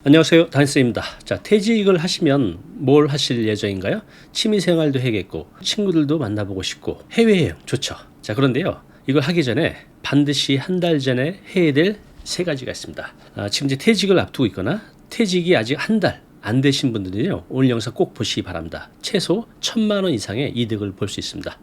안녕하세요, 단쌤입니다. 자, 퇴직을 하시면 뭘 하실 예정인가요? 취미생활도 해야겠고 친구들도 만나보고 싶고 해외여행 좋죠. 자, 그런데요, 이걸 하기 전에 반드시 한 달 전에 해야 될 세 가지가 있습니다. 지금 이제 퇴직을 앞두고 있거나 퇴직이 아직 한 달 안 되신 분들은요, 오늘 영상 꼭 보시기 바랍니다. 최소 1,000만 원 이상의 이득을 볼 수 있습니다.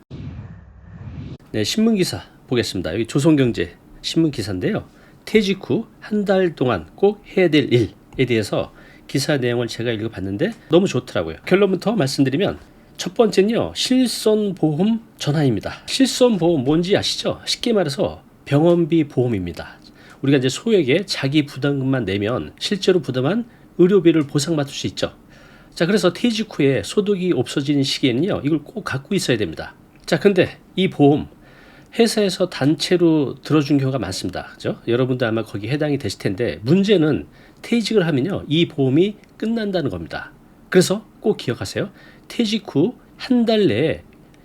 네, 신문기사 보겠습니다. 여기 조선경제 신문기사인데요, 퇴직 후 한 달 동안 꼭 해야 될 일에 대해서 기사 내용을 제가 읽어봤는데 너무 좋더라고요. 결론부터 말씀드리면, 첫 번째는요, 실손보험 전환입니다. 실손보험 뭔지 아시죠? 쉽게 말해서 병원비 보험입니다. 우리가 이제 소액의 자기 부담금만 내면 실제로 부담한 의료비를 보상받을 수 있죠. 자, 그래서 퇴직 후에 소득이 없어지는 시기에는요, 이걸 꼭 갖고 있어야 됩니다. 자, 근데 이 보험 회사에서 단체로 들어준 경우가 많습니다. 그죠? 여러분도 아마 거기 해당이 되실 텐데, 문제는 퇴직을 하면요, 이 보험이 끝난다는 겁니다. 그래서 꼭 기억하세요. 퇴직 후 한 달 내에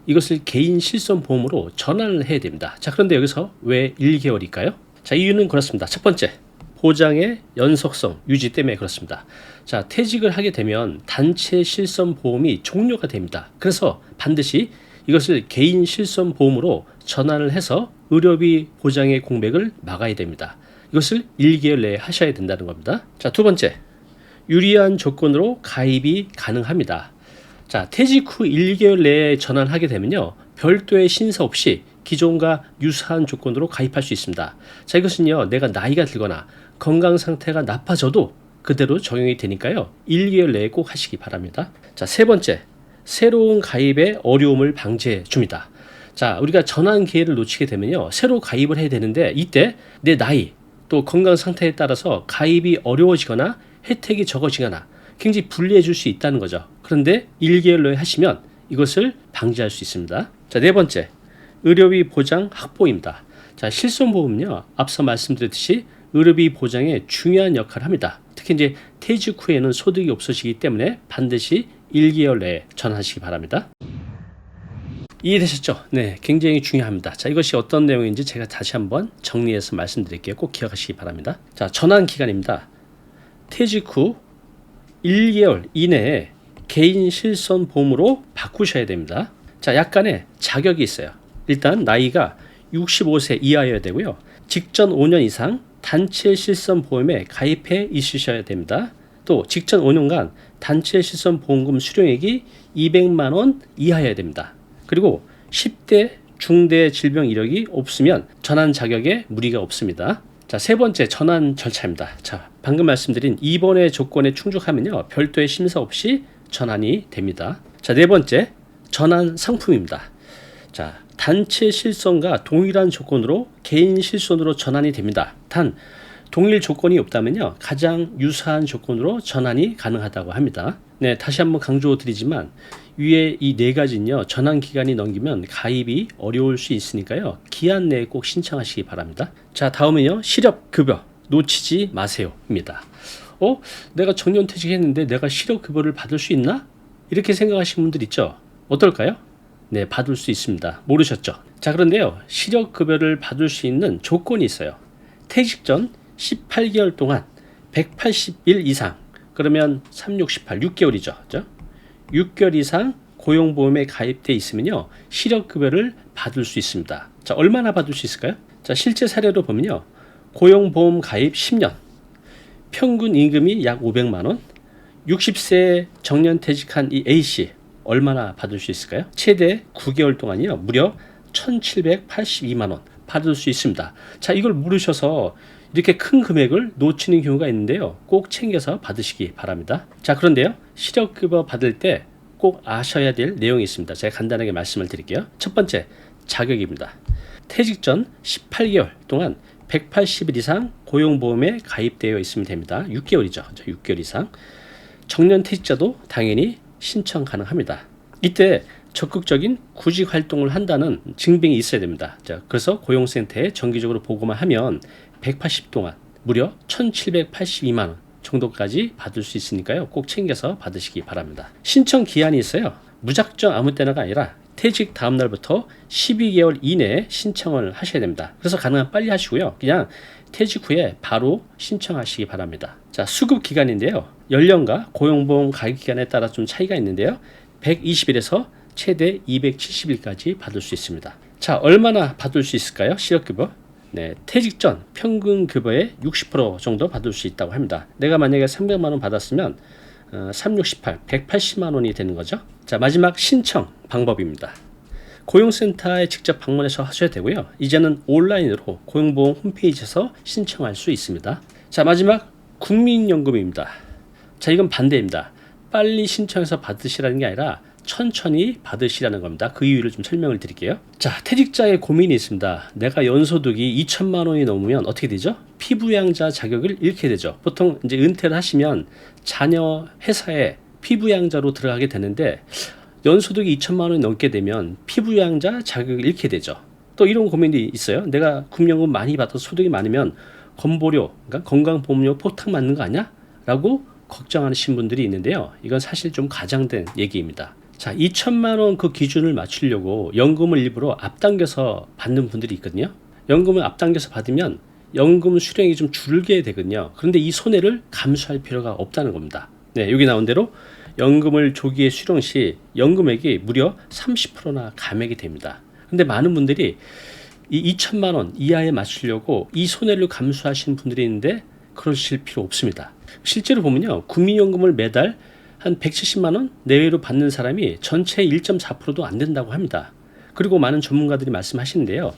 이것을 개인 실손보험으로 전환을 해야 됩니다. 자, 그런데 여기서 왜 1개월일까요? 자, 이유는 그렇습니다. 첫 번째, 보장의 연속성 유지 때문에 그렇습니다. 자, 퇴직을 하게 되면 단체 실손보험이 종료가 됩니다. 그래서 반드시 이것을 개인 실손보험으로 전환을 해서 의료비 보장의 공백을 막아야 됩니다. 이것을 1개월 내에 하셔야 된다는 겁니다. 자, 두 번째, 유리한 조건으로 가입이 가능합니다. 자, 퇴직 후 1개월 내에 전환하게 되면요, 별도의 심사 없이 기존과 유사한 조건으로 가입할 수 있습니다. 자, 이것은요, 내가 나이가 들거나 건강 상태가 나빠져도 그대로 적용이 되니까요, 1개월 내에 꼭 하시기 바랍니다. 자, 세 번째, 새로운 가입의 어려움을 방지해 줍니다. 자, 우리가 전환 기회를 놓치게 되면요, 새로 가입을 해야 되는데 이때 내 나이 또 건강 상태에 따라서 가입이 어려워지거나 혜택이 적어지거나 굉장히 불리해 줄 수 있다는 거죠. 그런데 1개월 내에 하시면 이것을 방지할 수 있습니다. 자, 네 번째, 의료비 보장 확보입니다. 자, 실손보험은요, 앞서 말씀드렸듯이 의료비 보장에 중요한 역할을 합니다. 특히 이제 퇴직 후에는 소득이 없어지기 때문에 반드시 1개월 내에 전환하시기 바랍니다. 이해되셨죠? 네, 굉장히 중요합니다. 자, 이것이 어떤 내용인지 제가 다시 한번 정리해서 말씀드릴게요. 꼭 기억하시기 바랍니다. 자, 전환 기간입니다. 퇴직 후 1개월 이내에 개인 실손보험으로 바꾸셔야 됩니다. 자, 약간의 자격이 있어요. 일단 나이가 65세 이하여야 되고요, 직전 5년 이상 단체 실손보험에 가입해 있으셔야 됩니다. 또 직전 5년간 단체 실손보험금 수령액이 200만 원 이하여야 됩니다. 그리고 10대 중대 질병 이력이 없으면 전환 자격에 무리가 없습니다. 자, 세 번째, 전환 절차입니다. 자, 방금 말씀드린 2번의 조건에 충족하면요, 별도의 심사 없이 전환이 됩니다. 자, 네 번째, 전환 상품입니다. 자, 단체 실손과 동일한 조건으로 개인 실손으로 전환이 됩니다. 단 동일 조건이 없다면요, 가장 유사한 조건으로 전환이 가능하다고 합니다. 네, 다시 한번 강조드리지만 위에 이 네 가지는요, 전환 기간이 넘기면 가입이 어려울 수 있으니까요, 기한 내에 꼭 신청하시기 바랍니다. 자, 다음은요, 실업급여 놓치지 마세요입니다. 내가 정년 퇴직했는데 내가 실업급여를 받을 수 있나? 이렇게 생각하시는 분들 있죠? 어떨까요? 네, 받을 수 있습니다. 모르셨죠? 자, 그런데요, 실업급여를 받을 수 있는 조건이 있어요. 퇴직 전 18개월 동안 180일 이상, 그러면 3, 6, 18, 6개월이죠. 그죠? 6개월 이상 고용보험에 가입돼 있으면요, 실업급여를 받을 수 있습니다. 자, 얼마나 받을 수 있을까요? 자, 실제 사례로 보면요, 고용보험 가입 10년, 평균 임금이 약 500만 원, 60세 정년퇴직한 이 A씨 얼마나 받을 수 있을까요? 최대 9개월 동안이요, 무려 1,782만 원 받을 수 있습니다. 자, 이걸 모르셔서 이렇게 큰 금액을 놓치는 경우가 있는데요, 꼭 챙겨서 받으시기 바랍니다. 자, 그런데요, 실업급여 받을 때 꼭 아셔야 될 내용이 있습니다. 제가 간단하게 말씀을 드릴게요. 첫 번째, 자격입니다. 퇴직 전 18개월 동안 180일 이상 고용보험에 가입되어 있으면 됩니다. 6개월이죠. 6개월 이상. 정년퇴직자도 당연히 신청 가능합니다. 이때 적극적인 구직 활동을 한다는 증빙이 있어야 됩니다. 자, 그래서 고용센터에 정기적으로 보고만 하면 180 동안 무려 1,782만 원 정도까지 받을 수 있으니까요, 꼭 챙겨서 받으시기 바랍니다. 신청 기한이 있어요. 무작정 아무 때나가 아니라 퇴직 다음 날부터 12개월 이내에 신청을 하셔야 됩니다. 그래서 가능한 빨리 하시고요. 그냥 퇴직 후에 바로 신청하시기 바랍니다. 자, 수급 기간인데요. 연령과 고용보험 가입 기간에 따라 좀 차이가 있는데요. 120일에서 최대 270일까지 받을 수 있습니다. 자, 얼마나 받을 수 있을까요? 실업급여. 네, 퇴직 전 평균 급여의 60% 정도 받을 수 있다고 합니다. 내가 만약에 300만 원 받았으면 368, 180만 원이 되는 거죠. 자, 마지막 신청 방법입니다. 고용센터에 직접 방문해서 하셔야 되고요. 이제는 온라인으로 고용보험 홈페이지에서 신청할 수 있습니다. 자, 마지막 국민연금입니다. 자, 이건 반대입니다. 빨리 신청해서 받으시라는 게 아니라 천천히 받으시라는 겁니다. 그 이유를 좀 설명을 드릴게요. 자, 퇴직자의 고민이 있습니다. 내가 연소득이 2천만 원이 넘으면 어떻게 되죠? 피부양자 자격을 잃게 되죠. 보통 이제 은퇴를 하시면 자녀 회사에 피부양자로 들어가게 되는데 연소득이 2천만 원이 넘게 되면 피부양자 자격을 잃게 되죠. 또 이런 고민이 있어요. 내가 국민연금 많이 받아서 소득이 많으면 건보료, 그러니까 건강보험료 포탁 맞는 거 아니야? 라고 걱정하시는 분들이 있는데요. 이건 사실 좀 과장된 얘기입니다. 자, 2천만 원 그 기준을 맞추려고 연금을 일부러 앞당겨서 받는 분들이 있거든요. 연금을 앞당겨서 받으면 연금 수령이 좀 줄게 되거든요. 그런데 이 손해를 감수할 필요가 없다는 겁니다. 네, 여기 나온 대로 연금을 조기에 수령 시 연금액이 무려 30%나 감액이 됩니다. 근데 많은 분들이 이 2천만 원 이하에 맞추려고 이 손해를 감수하시는 분들이 있는데 그러실 필요 없습니다. 실제로 보면요, 국민연금을 매달 한 170만 원 내외로 받는 사람이 전체의 1.4%도 안 된다고 합니다. 그리고 많은 전문가들이 말씀하시는데요.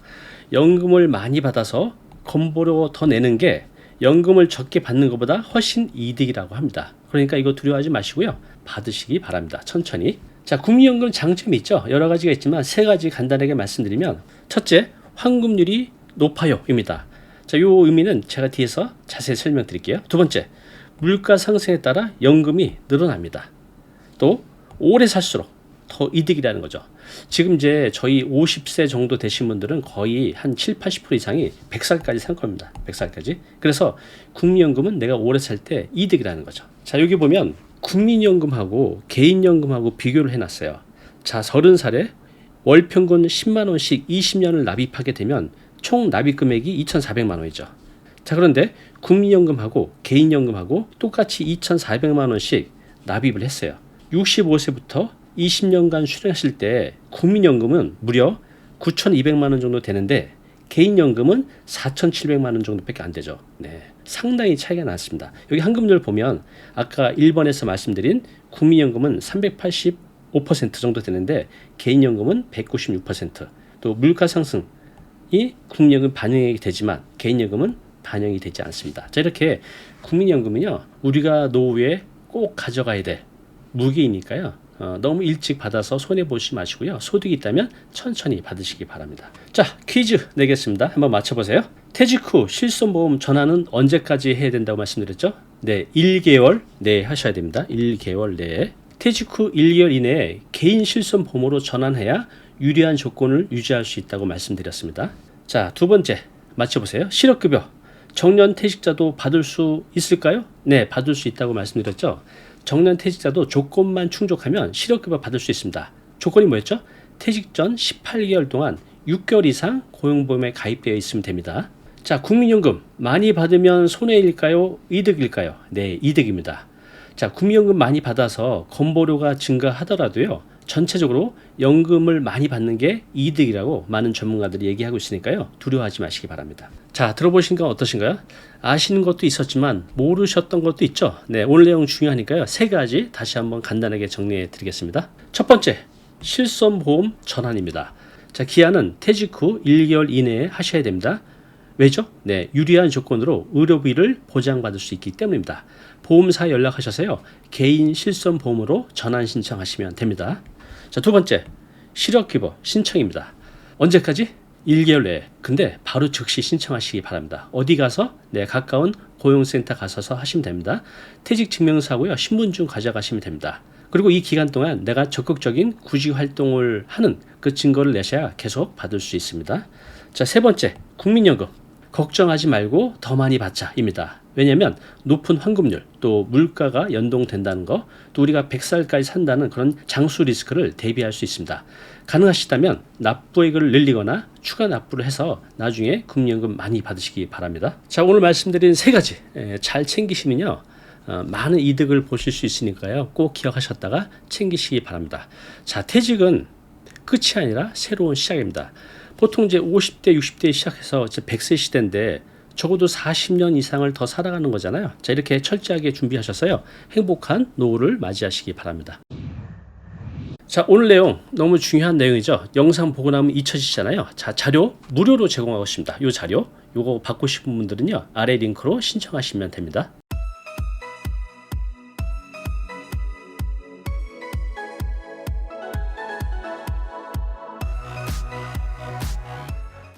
연금을 많이 받아서 건보료 더 내는 게 연금을 적게 받는 것보다 훨씬 이득이라고 합니다. 그러니까 이거 두려워하지 마시고요. 받으시기 바랍니다. 천천히. 자, 국민연금 장점이 있죠. 여러 가지가 있지만 세 가지 간단하게 말씀드리면, 첫째, 환급률이 높아요 입니다. 자, 요 의미는 제가 뒤에서 자세히 설명드릴게요. 두 번째, 물가 상승에 따라 연금이 늘어납니다. 또 오래 살수록 더 이득이라는 거죠. 지금 이제 저희 50세 정도 되신 분들은 거의 한 7, 80% 이상이 100살까지 산 겁니다. 100살까지. 그래서 국민연금은 내가 오래 살 때 이득이라는 거죠. 자, 여기 보면 국민연금하고 개인연금하고 비교를 해놨어요. 자, 30살에 월 평균 10만 원씩 20년을 납입하게 되면 총 납입 금액이 2,400만 원이죠. 자, 그런데 국민연금하고 개인연금하고 똑같이 2,400만 원씩 납입을 했어요. 65세부터 20년간 수령하실 때 국민연금은 무려 9,200만 원 정도 되는데 개인연금은 4,700만 원 정도밖에 안 되죠. 네, 상당히 차이가 났습니다. 여기 환급률 보면 아까 1번에서 말씀드린 국민연금은 385% 정도 되는데 개인연금은 196%. 또 물가 상승이 국민연금 반영이 되지만 개인연금은 반영이 되지 않습니다. 자, 이렇게 국민연금은요, 우리가 노후에 꼭 가져가야 될 무기이니까요. 너무 일찍 받아서 손해보지 마시고요. 소득이 있다면 천천히 받으시기 바랍니다. 자, 퀴즈 내겠습니다. 한번 맞춰보세요. 퇴직 후 실손보험 전환은 언제까지 해야 된다고 말씀드렸죠? 네, 1개월 내에 하셔야 됩니다. 1개월 내에. 퇴직 후 1개월 이내에 개인 실손보험으로 전환해야 유리한 조건을 유지할 수 있다고 말씀드렸습니다. 자, 두 번째 맞춰보세요. 실업급여 정년 퇴직자도 받을 수 있을까요? 네, 받을 수 있다고 말씀드렸죠. 정년 퇴직자도 조건만 충족하면 실업급여 받을 수 있습니다. 조건이 뭐였죠? 퇴직 전 18개월 동안 6개월 이상 고용보험에 가입되어 있으면 됩니다. 자, 국민연금 많이 받으면 손해일까요? 이득일까요? 네, 이득입니다. 자, 국민연금 많이 받아서 건보료가 증가하더라도요, 전체적으로 연금을 많이 받는 게 이득이라고 많은 전문가들이 얘기하고 있으니까요. 두려워하지 마시기 바랍니다. 자, 들어보신 건 어떠신가요? 아시는 것도 있었지만 모르셨던 것도 있죠. 네, 오늘 내용 중요하니까요. 세 가지 다시 한번 간단하게 정리해 드리겠습니다. 첫 번째, 실손보험 전환입니다. 자, 기한은 퇴직 후 1개월 이내에 하셔야 됩니다. 왜죠? 네, 유리한 조건으로 의료비를 보장받을 수 있기 때문입니다. 보험사에 연락하셔서요, 개인 실손보험으로 전환 신청하시면 됩니다. 자, 두 번째, 실업급여 신청입니다. 언제까지? 1개월 내에. 근데 바로 즉시 신청하시기 바랍니다. 어디 가서? 네, 가까운 고용센터 가셔서 하시면 됩니다. 퇴직증명서하고요, 신분증 가져가시면 됩니다. 그리고 이 기간 동안 내가 적극적인 구직 활동을 하는 그 증거를 내셔야 계속 받을 수 있습니다. 자, 세 번째, 국민연금. 걱정하지 말고 더 많이 받자입니다. 왜냐하면 높은 환급률 또 물가가 연동된다는 거, 또 우리가 100살까지 산다는 그런 장수 리스크를 대비할 수 있습니다. 가능하시다면 납부액을 늘리거나 추가 납부를 해서 나중에 국민연금 많이 받으시기 바랍니다. 자, 오늘 말씀드린 세 가지 잘 챙기시면요 많은 이득을 보실 수 있으니까요 꼭 기억하셨다가 챙기시기 바랍니다. 자, 퇴직은 끝이 아니라 새로운 시작입니다. 보통 이제 50대 60대 시작해서 이제 100세 시대인데 적어도 40년 이상을 더 살아가는 거잖아요. 자, 이렇게 철저하게 준비하셔서요 행복한 노후를 맞이하시기 바랍니다. 자, 오늘 내용 너무 중요한 내용이죠. 영상 보고 나면 잊혀지잖아요. 자, 자료 무료로 제공하고 있습니다. 이 자료 요거 받고 싶은 분들은요 아래 링크로 신청하시면 됩니다.